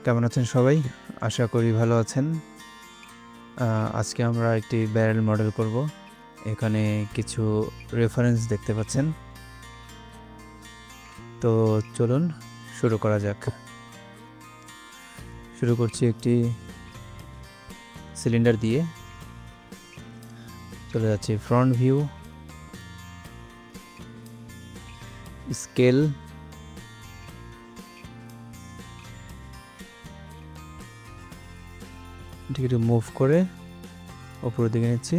কেমন আছেন সবাই? আশা করি ভালো আছেন। আজকে আমরা একটি ব্যারেল মডেল করব। এখানে কিছু রেফারেন্স দেখতে পাচ্ছেন। তো চলুন শুরু করা যাক। শুরু করছি একটি সিলিন্ডার দিয়ে। চলে যাচ্ছি ফ্রন্ট ভিউ, স্কেল, এটিকে মুভ করে উপরের দিকে নিচ্ছি।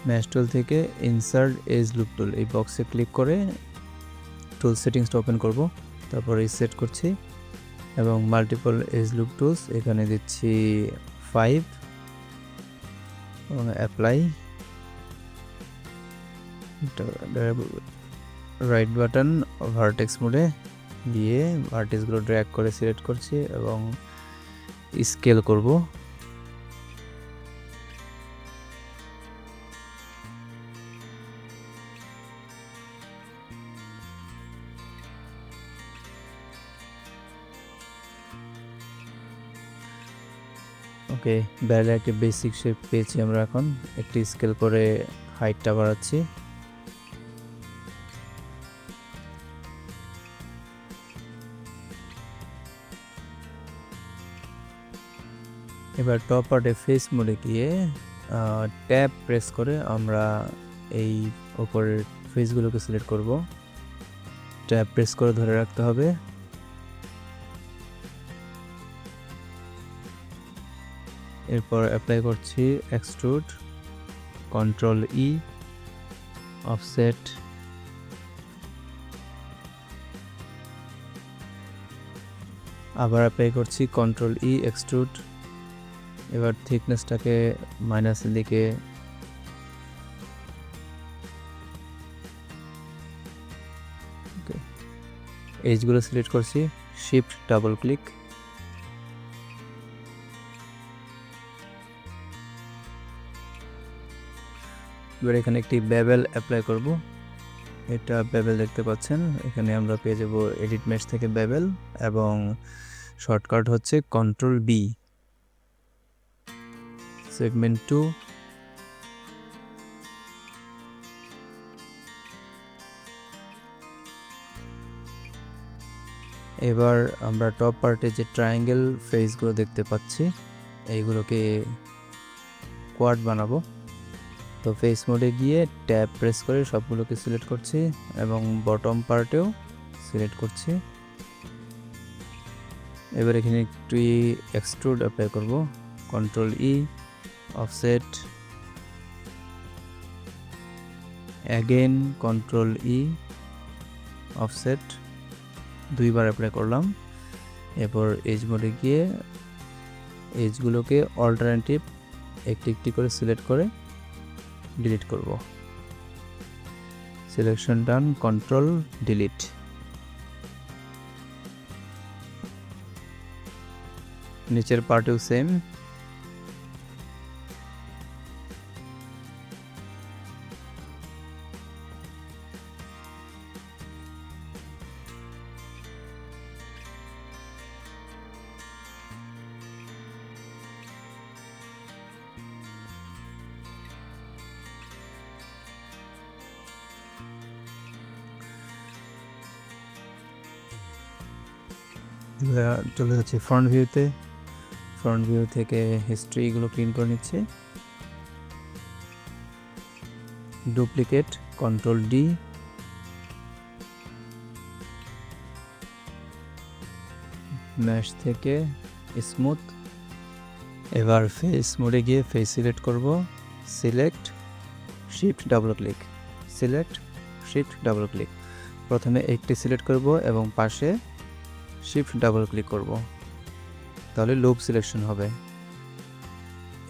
ম্যাশ টুল থেকে ইনসার্ট এজ লুপ টুল, এই বক্সে ক্লিক করে টুল সেটিংসটা ওপেন করব। তারপর রিসেট করছি এবং মাল্টিপল এজ লুপ টুলস এখানে দিচ্ছি 5 এবং অ্যাপ্লাই। রাইট বাটন ভার্টেক্স মোডে গিয়ে ভার্টেক্সগুলো ড্র্যাগ করে সিলেক্ট করছি এবং স্কেল করব। ওকে, ব্যারেলের একটি বেসিক শেপ পেয়েছি আমরা। এখন একটি স্কেল করে হাইটটা বাড়াচ্ছি। এবার টপ পার্টে ফেস মোডে গিয়ে ট্যাব প্রেস করে আমরা এই উপরের ফেসগুলোকে সিলেক্ট করব। ট্যাব প্রেস করে ধরে রাখতে হবে। এরপর অ্যাপ্লাই করছি এক্সট্রুড, কন্ট্রোল ই, অফসেট, আবার অ্যাপ্লাই করছি কন্ট্রোল ই, এক্সট্রুড। এবার থিকনেসটাকে মাইনাসের দিকে এজগুলো সিলেক্ট করছি, শিফট ডাবল ক্লিক। এবার এখানে একটি বেবেল অ্যাপ্লাই করব। এটা বেবেল দেখতে পাচ্ছেন, এখানে আমরা পেয়ে যাব এডিট মেশ থেকে বেবেল এবং শর্টকাট হচ্ছে কন্ট্রোল বি। সেগমেন্ট 2, এবার আমরা টপ পার্টে যে ট্রায়াঙ্গেল ফেসগুলো দেখতে পাচ্ছি এইগুলোকে কোয়াড বানাবো। তো ফেস মোডে গিয়ে ট্যাব প্রেস করে সবগুলোকে সিলেক্ট করছি এবং বটম পার্টেও সিলেক্ট করছি। এবার এখানে একটু এক্সট্রুড অ্যাপ্লাই করব, control E, offset, again control E, offset, দুইবার অ্যাপ্লাই করলাম। এরপর এজ মোডে গিয়ে এজগুলোকে অল্টারনেটিভ একটি একটি করে সিলেক্ট করে ডিলিট করব। সিলেকশন ডান, কন্ট্রোল ডিলিট। নিচের পার্টেও সেম। চলে যাচ্ছে ফ্রন্ট ভিউতে। ফ্রন্ট ভিউ থেকে হিস্ট্রিগুলো ক্লিন করে নিচ্ছে। ডুপ্লিকেট, কন্ট্রোল ডি, ম্যাশ থেকে স্মুথ। এবার ফেস মোডে গিয়ে ফেস সিলেক্ট করব, select, shift double click, select, shift double click. প্রথমে একটি সিলেক্ট করব এবং পাশে শিফট ডাবল ক্লিক করব, তাহলে লুপ সিলেকশন হবে।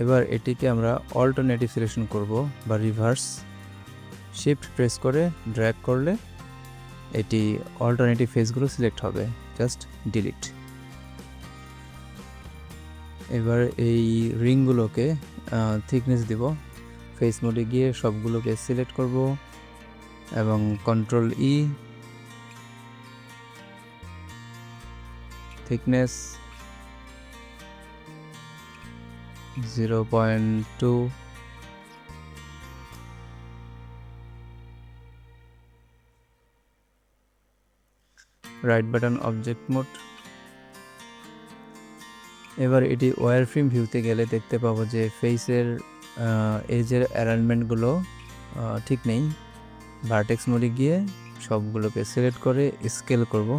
এবার এটিকে আমরা অল্টারনেটিভ সিলেকশন করব বা রিভার্স। শিফট প্রেস করে ড্র্যাগ করলে এটি অল্টারনেটিভ ফেসগুলো সিলেক্ট হবে, জাস্ট ডিলিট। এবার এই রিংগুলোকে থিকনেস দিব। ফেস মোডে গিয়ে সবগুলোকে সিলেক্ট করব, এবং control E, thickness 0.2, right button object mode. এবার এটি ওয়্যার ফ্রেম ভিউতে গেলে দেখতে পাবো যে ফেসের এজের অ্যালাইনমেন্টগুলো ঠিক নেই। ভার্টেক্স মোডে গিয়ে সবগুলোকে সিলেক্ট করে স্কেল করব।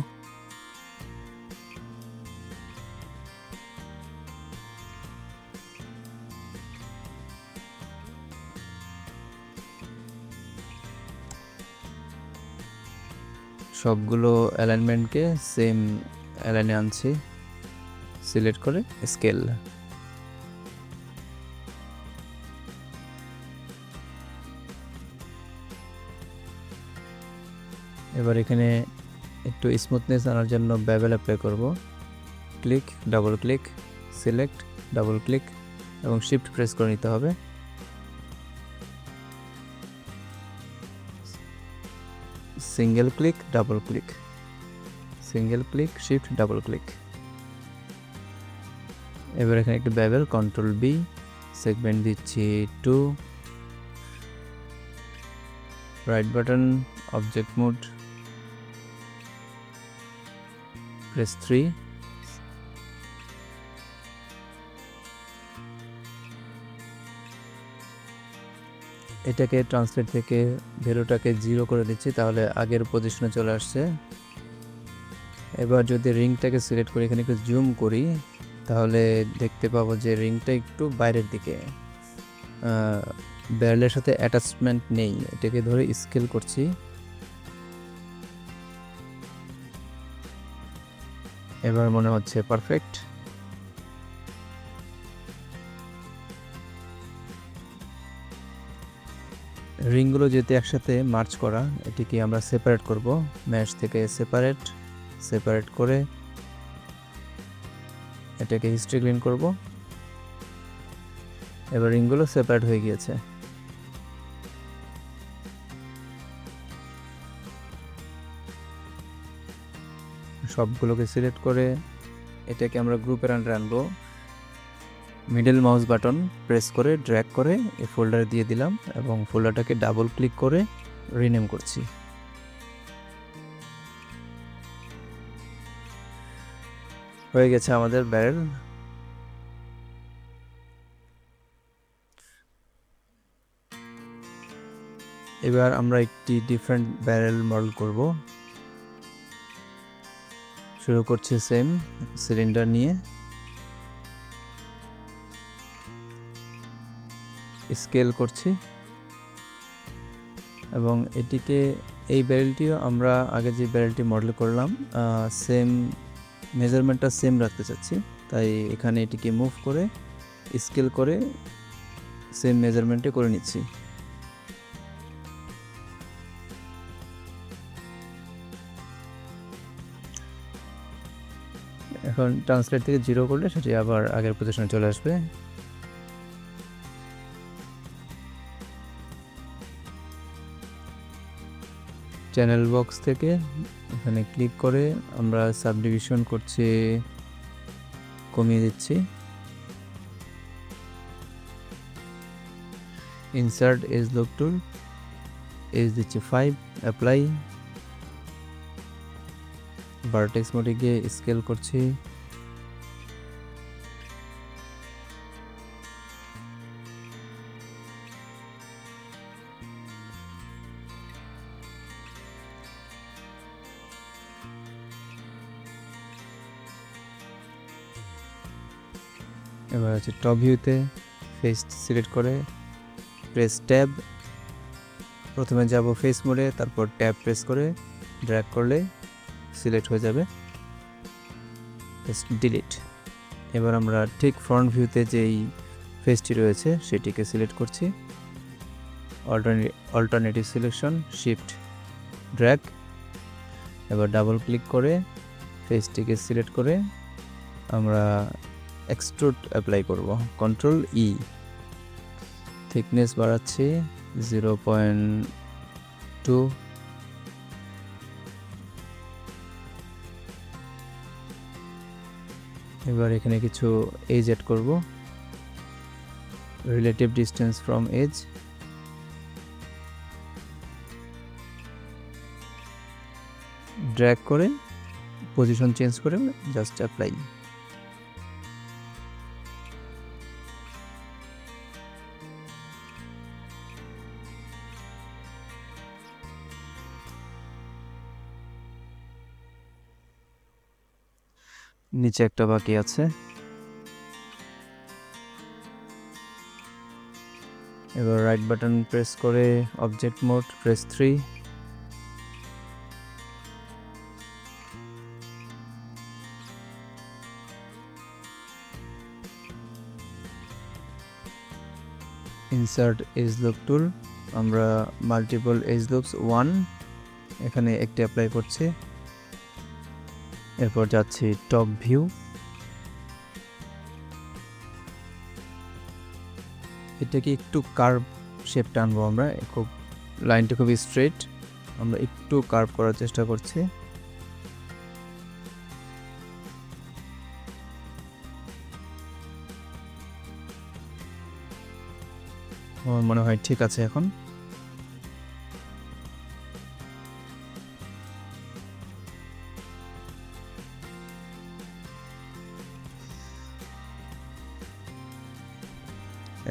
সবগুলো অ্যালাইনমেন্টকে সেম অ্যালাইনে আনছি, সিলেক্ট করে স্কেল। এবার এখানে একটু স্মুথনেস আনার জন্য বেভেল অ্যাপ্লাই করব। Click, double click, select, double click এবং শিফট প্রেস করে নিতে হবে। Single click, double click, single click, shift, double click. এবার এখানে একটু বেভেল, কন্ট্রোল বি, সেগমেন্ট দিচ্ছি 2, right button object mode, press 3, এটাকে ট্রান্সলেট থেকে ভ্যালুটাকে 0 করে দিচ্ছি, তাহলে আগের পজিশনে চলে আসছে। এবার যদি রিংটাকে সিলেক্ট করে এখানে একটু জুম করি, তাহলে দেখতে পাবো যে রিংটা একটু বাইরের দিকে, ব্যারেলের সাথে অ্যাটাচমেন্ট নেই। এটাকে ধরে স্কেল করছি। এবার মনে হচ্ছে পারফেক্ট। রিংগুলো যেহেতু একসাথে মার্চ করা, এটিকে আমরা সেপারেট করব। ম্যাশ থেকে সেপারেট করে এটাকে হিস্ট্রি ক্লিন করব। এবার রিংগুলো সেপারেট হয়ে গিয়েছে। সবগুলোকে সিলেক্ট করে এটাকে আমরা গ্রুপের আন্ডারে আনবো। মিডল মাউস বাটন প্রেস করে ড্র্যাগ করে এই ফোল্ডারে দিয়ে দিলাম এবং ফোল্ডারটাকে ডাবল ক্লিক করে রিনেম করছি। হয়ে গেছে আমাদের ব্যারেল। এবার আমরা একটি ডিফারেন্ট ব্যারেল মডেল করব। শুরু করছি সেম সিলিন্ডার নিয়ে, স্কেল করছি এবং এটিকে এই ব্যারেলটিও আমরা আগে যে ব্যারেলটি মডেল করলাম সেম মেজারমেন্টটা সেম রাখতে চাচ্ছি, তাই এখানে এটিকে মুভ করে স্কেল করে সেম মেজারমেন্টে করে নিচ্ছি। এখন ট্রান্সলেট থেকে 0 করলে সেটি আবার আগের পজিশনে চলে আসবে। চ্যানেল বক্স থেকে এখানে ক্লিক করে আমরা সাবডিভিশন করছি, কমিয়ে দিচ্ছি। ইনসার্ট এজ লক টুল, এজ দিচ্ছি 5, অ্যাপ্লাই। ভার্টেক্স মোডে গিয়ে স্কেল করছি। এবার হচ্ছে টপ ভিউতে ফেস সিলেক্ট করে প্রেস ট্যাব, প্রথমে যাব ফেস মোডে, তারপর ট্যাব প্রেস করে ড্র্যাগ করলে সিলেক্ট হয়ে যাবে, ডিলিট। এবার আমরা ঠিক ফ্রন্ট ভিউতে যেই ফেসটি রয়েছে সেটিকে সিলেক্ট করছি। Alternative selection, shift drag. এবার ডাবল ক্লিক করে ফেসটিকে সিলেক্ট করে আমরা এক্সট্রুড অ্যাপ্লাই করব, কন্ট্রোল ই। থিকনেস বাড়াচ্ছি 0.5, 2, এবার এখানে কিছু এজ অ্যাড করব, relative distance from edge, drag করে পজিশন চেঞ্জ করে জাস্ট অ্যাপ্লাই। নিচে একটা বাকি আছে, এবার রাইট বাটন প্রেস করে object mode press 3, insert edge loop tool, আমরা মাল্টিপল এজ লুপস 1 এখানে একটি অ্যাপ্লাই করছি। এরপর যাচ্ছি টপ ভিউ, এটাকে একটু কার্ভ শেপটা আনবো আমরা, খুব লাইনটা খুবই স্ট্রেট, আমরা একটু কার্ভ করার চেষ্টা করছি। আমার মনে হয় ঠিক আছে এখন।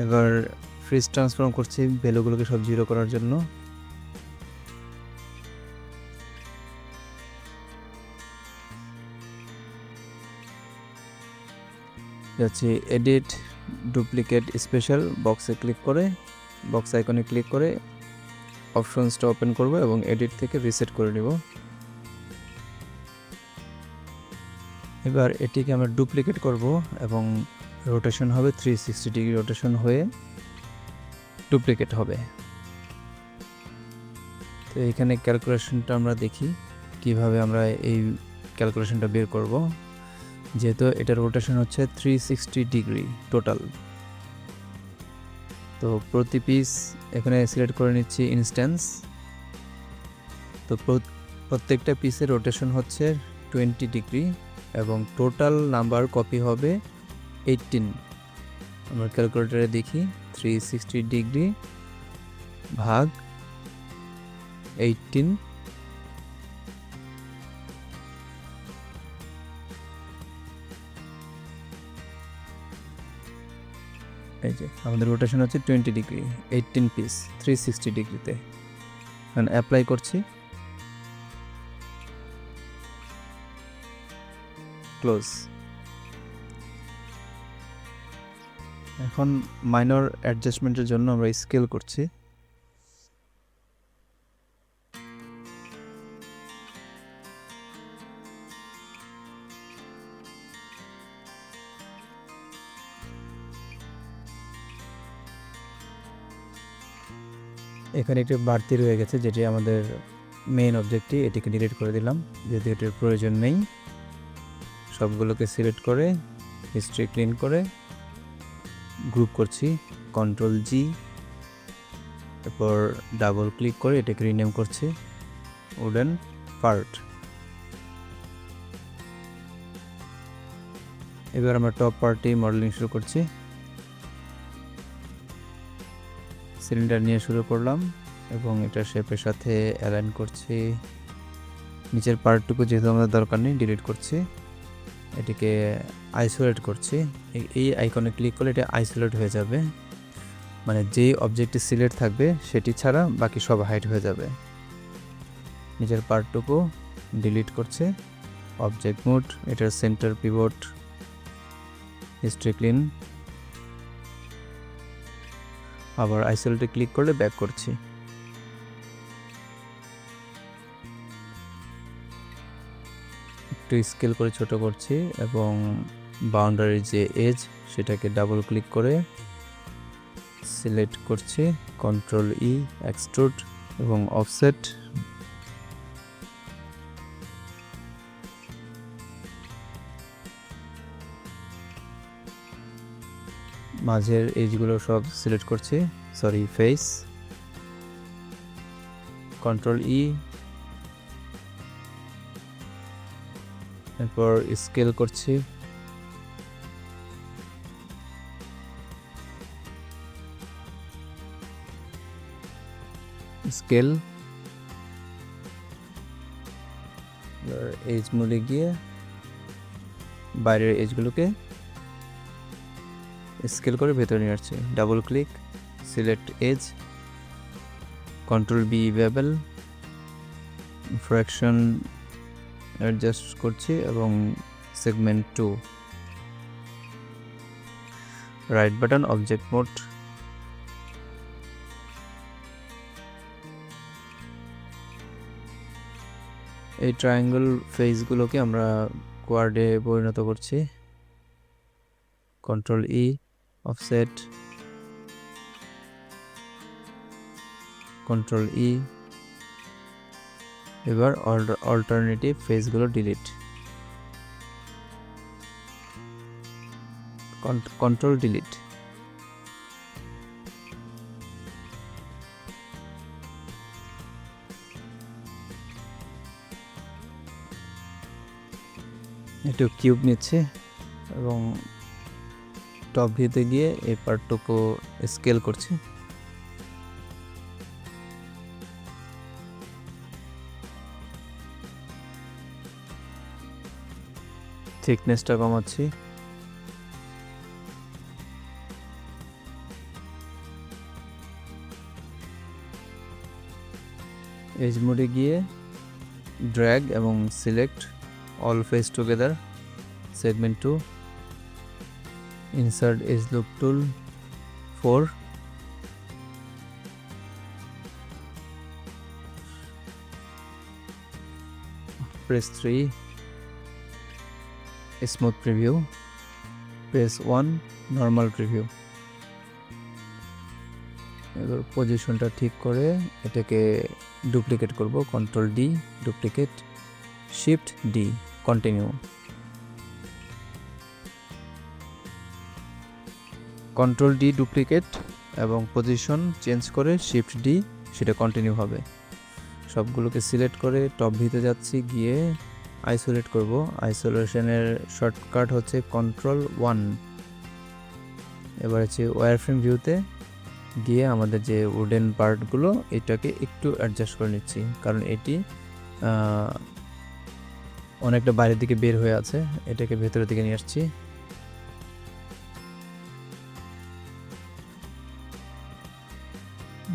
এবার ফ্রিজ ট্রান্সফর্ম করছি ভ্যালুগুলোকে সব জিরো করার জন্য। যাচ্ছি এডিট ডুপ্লিকেট স্পেশাল, বক্সে ক্লিক করে বক্স আইকনে ক্লিক করে অপশনসটা ওপেন করব এবং এডিট থেকে রিসেট করে নেব। এবার এটিকে আমরা ডুপ্লিকেট করব এবং রোটেশন হবে 360 ডিগ্রি রোটেশন হয়ে ডুপ্লিকেট হবে। তো এখানে ক্যালকুলেশনটা আমরা দেখি কিভাবে আমরা এই ক্যালকুলেশনটা বের করব। যেহেতু এটার রোটেশন হচ্ছে 360 ডিগ্রি টোটাল, তো প্রতি পিস এখানে সিলেক্ট করে নিচ্ছি ইনস্ট্যান্স। তো প্রত্যেকটা পিসের রোটেশন হচ্ছে 20 ডিগ্রি এবং টোটাল নাম্বার কপি হবে 18। আমরা ক্যালকুলেটরে দেখি 360 ডিগ্রি ভাগ 18, এই যে আমাদের রোটেশন হচ্ছে 20 ডিগ্রি, 18 পিস 360 ডিগ্রিতে। এখন অ্যাপ্লাই করছি, ক্লোজ। এখন মাইনর অ্যাডজাস্টমেন্টের জন্য আমরা স্কেল করছি। এখানে একটি বাড়তি রয়ে গেছে যেটি আমাদের মেইন অবজেক্টটি, এটিকে ডিলিট করে দিলাম যেহেতু এটির প্রয়োজন নেই। সবগুলোকে সিলেক্ট করে হিস্ট্রি ক্লিন করে গ্রুপ করছি, কন্ট্রোল জি, এরপর ডাবল ক্লিক করে এটাকে রিনেম করছি উডেন পার্ট। এবার আমরা টপ পার্টে মডেলিং শুরু করছি। সিলিন্ডার নিয়ে শুরু করলাম এবং এটা শেপের সাথে অ্যালাইন করছি। নিচের পার্টটুকু যেহেতু আমাদের দরকার নেই ডিলিট করছি, এটিকে আইসোলেট করছি। এই আইকনে ক্লিক করলে এটা আইসোলেট হয়ে যাবে, মানে যেই অবজেক্টটি সিলেক্ট থাকবে সেটি ছাড়া বাকি সব হাইড হয়ে যাবে। নিচের পার্টটুকু ডিলিট করছে, অবজেক্ট মোড, এটার সেন্টার পিভট, হিস্ট্রি ক্লিন, আবার আইসোলেটে ক্লিক করলে ব্যাক করছি। একটু স্কেল করে ছোট করছি এবং বাউন্ডারির যে এজ সেটাকে ডাবল ক্লিক করে সিলেক্ট করছি, কন্ট্রোল ই, এক্সট্রুড এবং অফসেট। মাঝের এজগুলো সব সিলেক্ট করছি, সরি ফেস। কন্ট্রোল ই, এরপর স্কেল করছি, স্কেল, এজ মোডে গিয়ে বাইরের এজগুলোকে স্কেল করে ভেতরে নিয়ে আসছি। Double click, select edge, control B bevel, fraction adjust করছি এবং segment 2, right button object mode, এই ট্রায়াঙ্গল ফেসগুলোকে আমরা কোয়াডে পরিণত করছি। Control E, offset, control E, এবার অল্টারনেটিভ ফেসগুলো ডিলিট, কন্ট্রোল ডিলিট। একটু কিউব নিচ্ছে এবং টপ ভিউতে গিয়ে এই পার্টটুকু স্কেল করছি। থিকনেসটা কমাচ্ছি, এজ মোডে গিয়ে ড্র্যাগ এবং select all face together, segment 2, insert edge loop tool 4, press 3, smooth preview, press 1, normal preview. এবার পজিশনটা ঠিক করে এটাকে ডুপ্লিকেট করব, control D duplicate, shift D continue, control D duplicate এবং পজিশন চেঞ্জ করে শিফট ডি, সেটা কন্টিনিউ হবে। সবগুলোকে সিলেক্ট করে টপ ভিউতে যাচ্ছি, গিয়ে আইসোলেট করব। আইসোলেশনের শর্টকাট হচ্ছে কন্ট্রোল 1। এবার হচ্ছে ওয়্যারফ্রেম ভিউতে গিয়ে আমাদের যে উডেন পার্টগুলো এটাকে একটু অ্যাডজাস্ট করে নিচ্ছি, কারণ এটি অনেকটা বাইরের দিকে বের হয়ে আছে, এটাকে ভেতরের দিকে নিয়ে আসছি।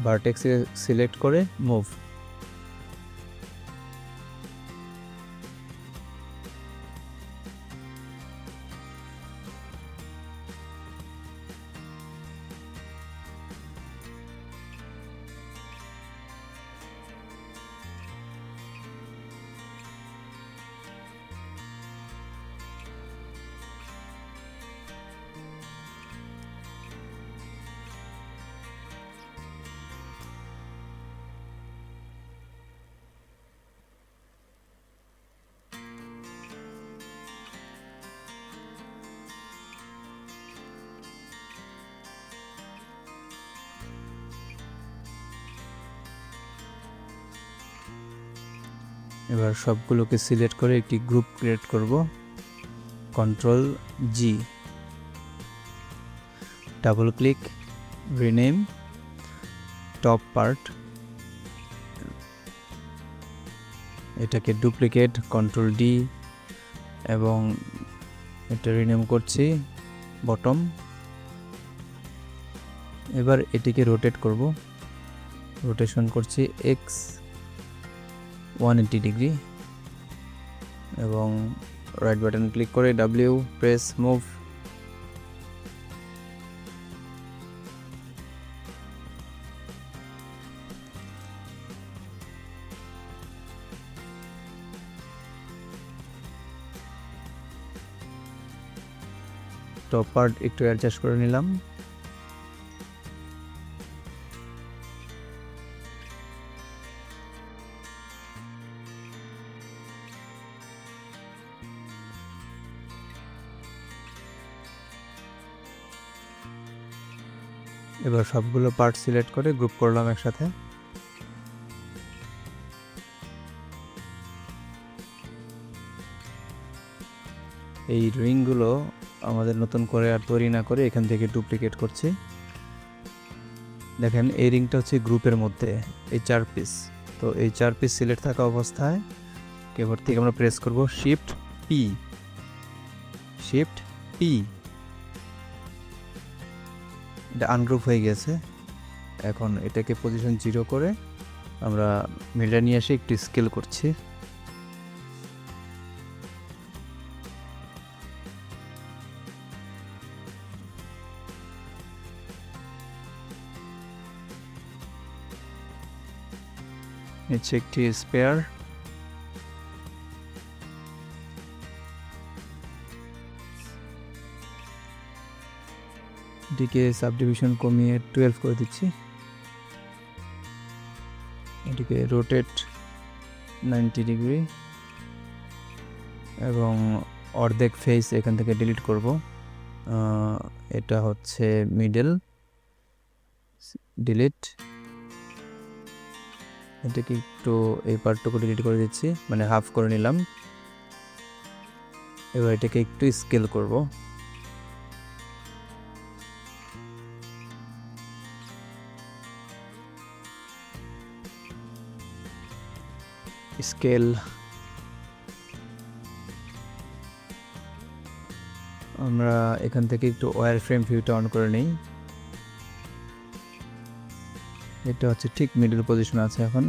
ভার্টেক্স সিলেক্ট করে মুভ, এবার সবগুলোকে সিলেক্ট করে একটি গ্রুপ ক্রিয়েট করব, কন্ট্রোল জি, double click, rename top part, এটাকে ডুপ্লিকেট, কন্ট্রোল ডি এবং এটা রিনেম করছি বটম। এবার এটিকে রোটেট করব, রোটেশন করছি এক্স 180 ডিগ্রি এবং রাইট বাটন ক্লিক করে W press move. Top part একটু অ্যাডজাস্ট করে নিলাম। এবার সবগুলো পার্ট সিলেক্ট করে গ্রুপ করলাম একসাথে। এই রিংগুলো আমাদের নতুন করে আর তৈরি না করে এখান থেকে ডুপ্লিকেট করছি। দেখেন এই রিংটা হচ্ছে গ্রুপের মধ্যে এই 4 পিস। তো এই 4 পিস সিলেক্ট থাকা অবস্থায় কিবোর্ড থেকে আমরা প্রেস করব শিফট পি, এটা আনগ্রুপ হয়ে গেছে। এখন এটাকে পজিশন 0 করে আমরা মিডলে নিয়ে এসে একটু স্কেল করছি। নিচে একটি স্পেয়ার, এটিকে সাবডিভিশন কমিয়ে 12 করে দিচ্ছি। এটিকে রোটেট 90 ডিগ্রি এবং অর্ধেক ফেস এখান থেকে ডিলিট করব। এটা হচ্ছে মিডল, ডিলিট। এটাকে একটু এই পার্টটুকু ডিলিট করে দিচ্ছি, মানে হাফ করে নিলাম। এবার এটাকে একটু স্কেল করব। স্কেল, আমরা এখান থেকে একটু ওয়্যার ফ্রেম ভিউটা অন করে নিই। এটা হচ্ছে ঠিক মিডল পজিশন আছে এখন।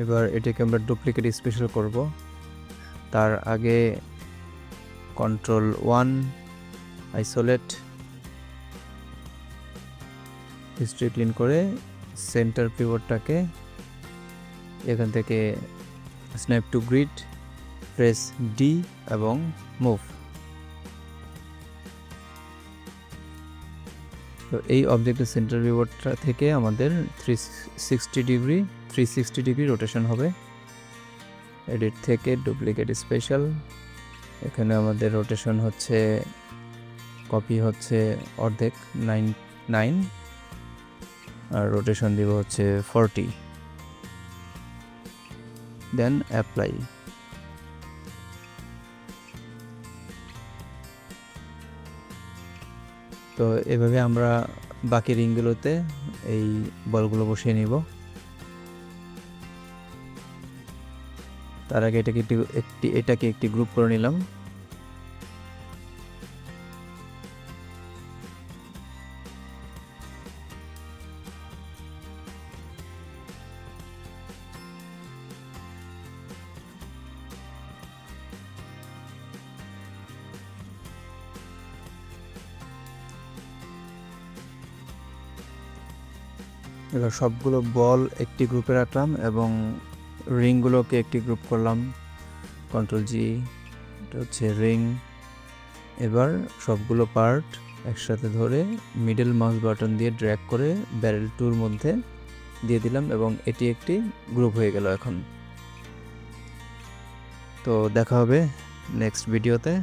এবার এটাকে আমরা ডুপ্লিকেট স্পেশাল করব। তার আগে Ctrl+1 আইসোলেট, হিস্ট্রি ক্লিন করে সেন্টার পিভটটাকে এখান থেকে snap to grid, press D এবং মুভ। তো এই অবজেক্টের সেন্টার পিভটটা থেকে আমাদের 360 ডিগ্রি রোটেশন হবে। এডিট থেকে ডুপ্লিকেট স্পেশাল, এখানে আমাদের রোটেশন হচ্ছে, কপি হচ্ছে অর্ধেক 9 আর রোটেশন দিব হচ্ছে 40, দেন অ্যাপ্লাই। তো এভাবে আমরা বাকি রিংগুলোতে এই বলগুলো বসিয়ে নিব। তার আগে এটাকে একটি গ্রুপ করে নিলাম। এবার সবগুলো বল একটি গ্রুপে রাখলাম এবং রিংগুলোকে একটি গ্রুপ করলাম। Ctrl+G, এটা হচ্ছে রিং। এবার সবগুলো পার্ট একসাথে ধরে মিডল মাউস বাটন দিয়ে ড্র্যাগ করে ব্যারেল টুর মধ্যে দিয়ে দিলাম এবং এটি একটি গ্রুপ হয়ে গেল এখন। তো দেখা হবে নেক্সট ভিডিওতে।